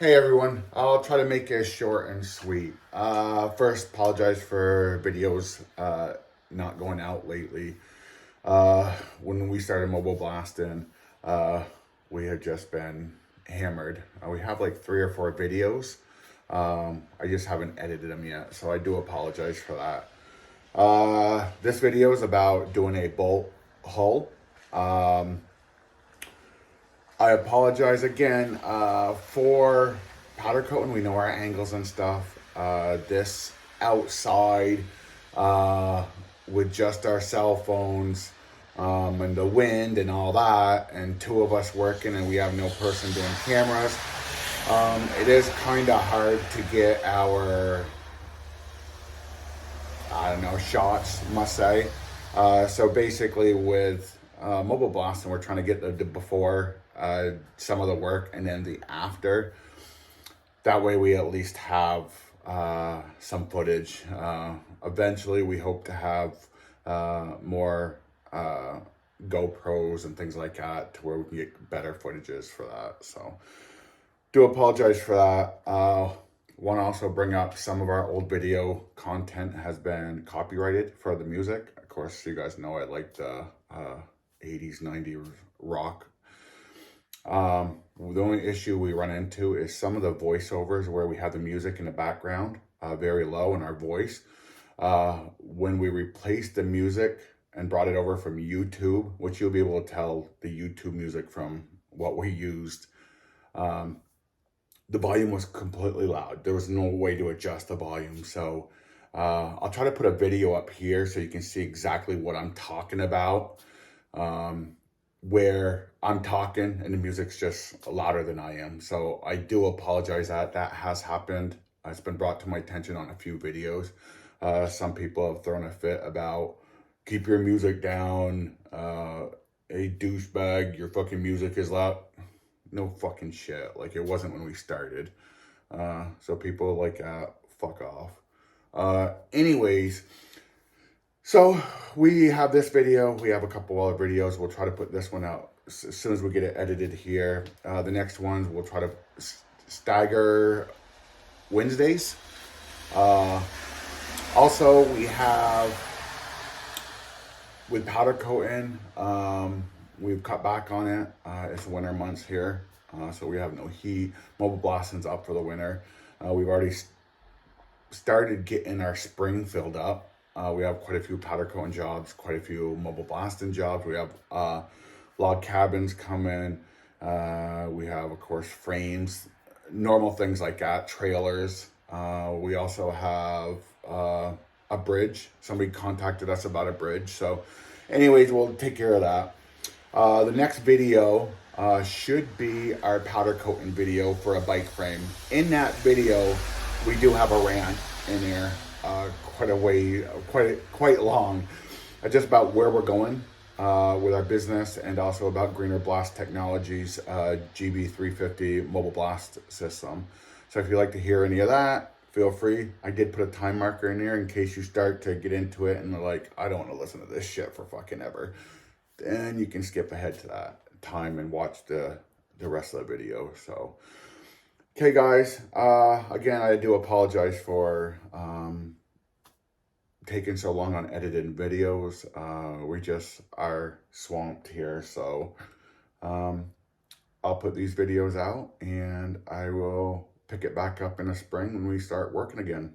Hey everyone, I'll try to make it short and sweet. First, apologize for videos not going out lately. When we started mobile blasting, we have just been hammered. We have like 3 or 4 videos. I just haven't edited them yet, so I do apologize for that. This video is about doing a bolt hull. I apologize again for powder coating. We know our angles and stuff. This outside with just our cell phones and the wind and all that, and 2 of us working, and we have no person doing cameras. It is kind of hard to get our, shots, must say. So basically with mobile blasting, we're trying to get the before some of the work and then the after. That way we at least have some footage. Eventually we hope to have more GoPros and things like that to where we can get better footages for that. So do apologize for that. Want to also bring up some of our old video content has been copyrighted for the music. Of course, you guys know I like the 80s, 90s rock. The only issue we run into is some of the voiceovers where we have the music in the background very low in our voice. When we replaced the music and brought it over from YouTube, which you'll be able to tell the YouTube music from what we used, the volume was completely loud. There was no way to adjust the volume. So I'll try to put a video up here so you can see exactly what I'm talking about. Where I'm talking and the music's just louder than I am. So I do apologize that has happened. It's been brought to my attention on a few videos. Some people have thrown a fit about keep your music down. A douchebag, your fucking music is loud. No fucking shit. Like it wasn't when we started. So people like, fuck off. Anyways, so we have this video. We have a couple other videos. We'll try to put this one out as soon as we get it edited here. The next ones we'll try to stagger Wednesdays. Also, we have with powder coating, we've cut back on it. It's winter months here, so we have no heat. Mobile blasting's up for the winter. We've already started getting our spring filled up. We have quite a few powder coating jobs, quite a few mobile blasting jobs. We have log cabins coming. We have, of course, frames, normal things like that, trailers. We also have a bridge. Somebody contacted us about a bridge. So anyways, we'll take care of that. The next video should be our powder coating video for a bike frame. In that video, we do have a rant in there. Quite long, just about where we're going with our business, and also about Greener Blast Technologies GB350 mobile blast system. So if you'd like to hear any of that, feel free. I did put a time marker in there in case you start to get into it and they're like, I don't want to listen to this shit for fucking ever. Then you can skip ahead to that time and watch the rest of the video. So okay guys, again, I do apologize for taking so long on editing videos. We just are swamped here. So I'll put these videos out and I will pick it back up in the spring when we start working again.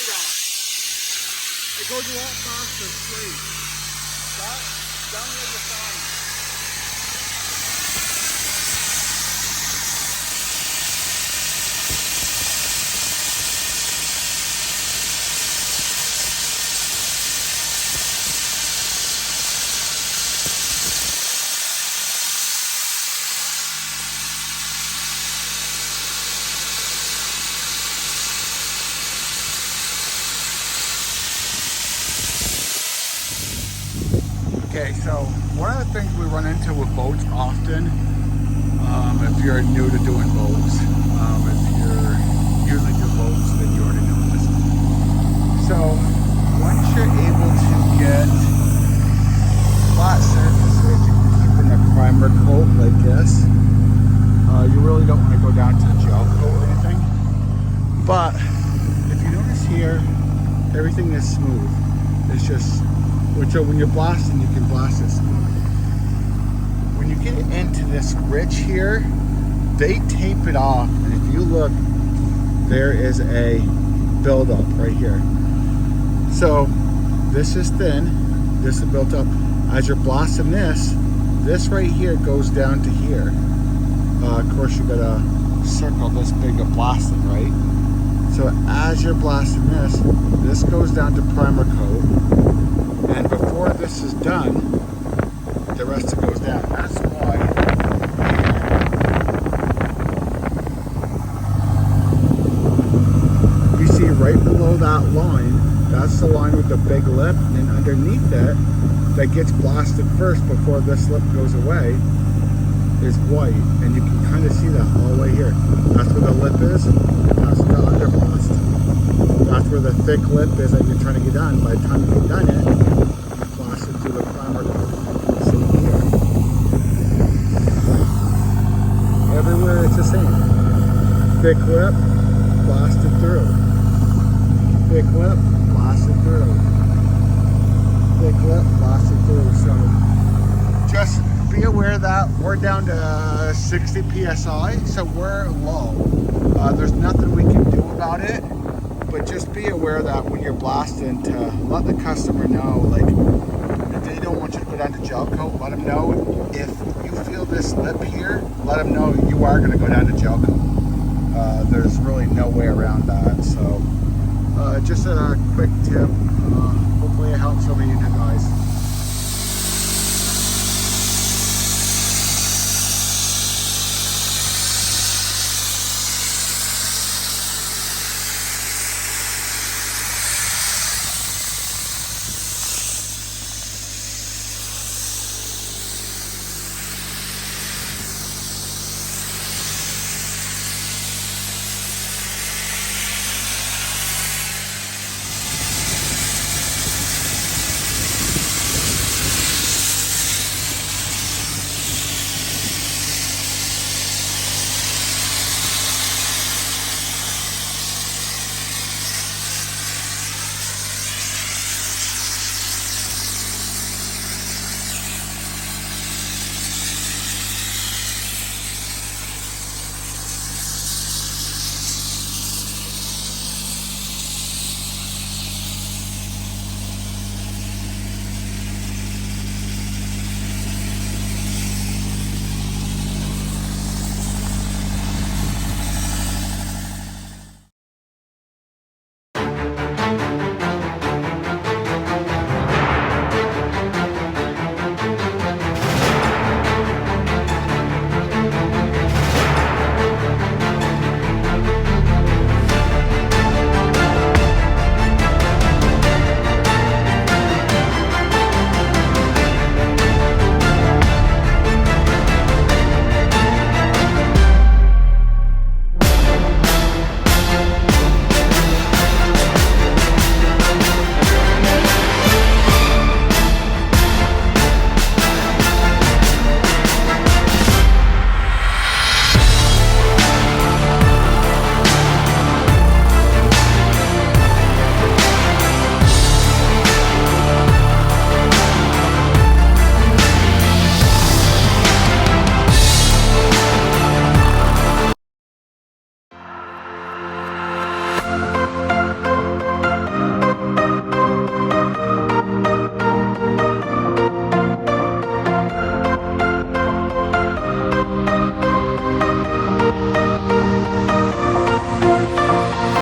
straight on. It goes a lot faster straight. That, down the other side. Okay, so one of the things we run into with boats often, if you're new to doing boats, if you're usually do boats, then you already know this. So once you're able to get flat surfaces, you can keep in a primer coat like this. You really don't want to go down to the gel coat or anything. But if you notice here, everything is smooth. It's just, so when you're blasting, you can blast it smooth. When you get into this ridge here, they tape it off, and if you look, there is a buildup right here. So this is thin, this is built up. As you're blasting this right here goes down to here. Of course, you gotta circle this big of blasting, right? So as you're blasting this goes down to primer coat. And before this is done, the rest of it goes down. That's why you see right below that line, that's the line with the big lip, and underneath it, that gets blasted first before this lip goes away, is white. And you can kind of see that all the way here. That's where the lip is, that's the underblast. That's where the thick lip is that you're trying to get done. By the time you get done it, you blast it through the primer coat. See here. Everywhere it's the same. Thick lip, blasted through. Thick lip, blasted through. Thick lip, blasted through. So just be aware that we're down to 60 PSI, so we're low. There's nothing we can do about it. But just be aware that when you're blasting, to let the customer know, like, if they don't want you to go down to gel coat, let them know. If you feel this lip here, let them know you are going to go down to gel coat. There's really no way around that. So just a quick tip. Hopefully it helps some of you guys.